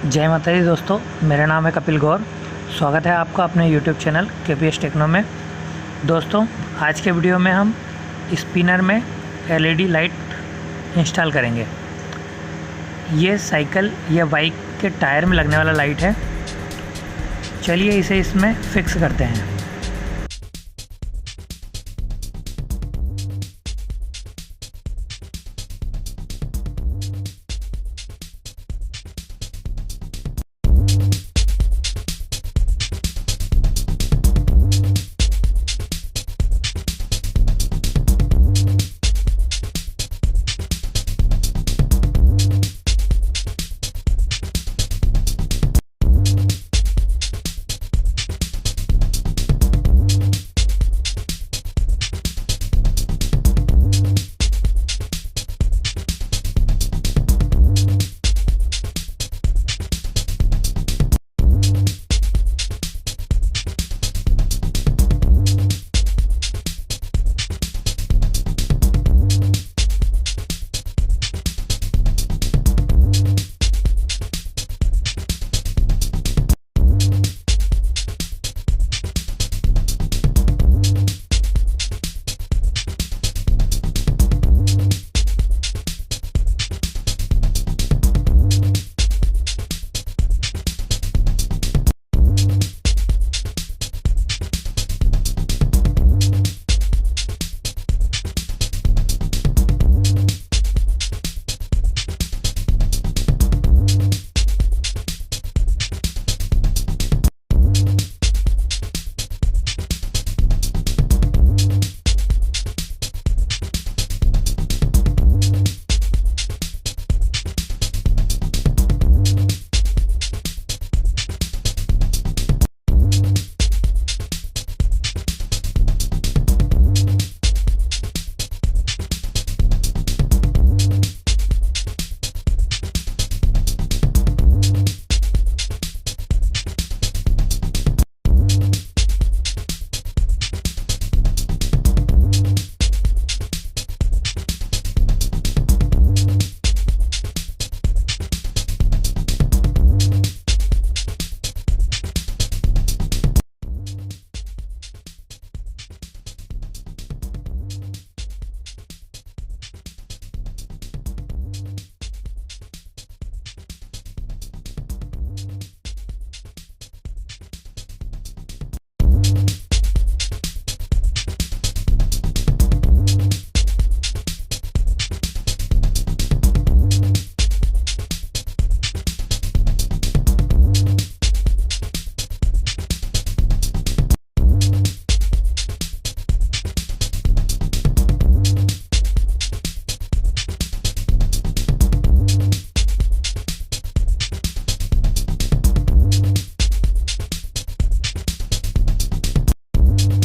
जय माता दी दोस्तों, मेरा नाम है कपिल गौर। स्वागत है आपका अपने YouTube चैनल KPS टेक्नो में। दोस्तों, आज के वीडियो में हम स्पिनर में LED लाइट इंस्टॉल करेंगे। ये साइकिल या बाइक के टायर में लगने वाला लाइट है। चलिए इसे इसमें फिक्स करते हैं।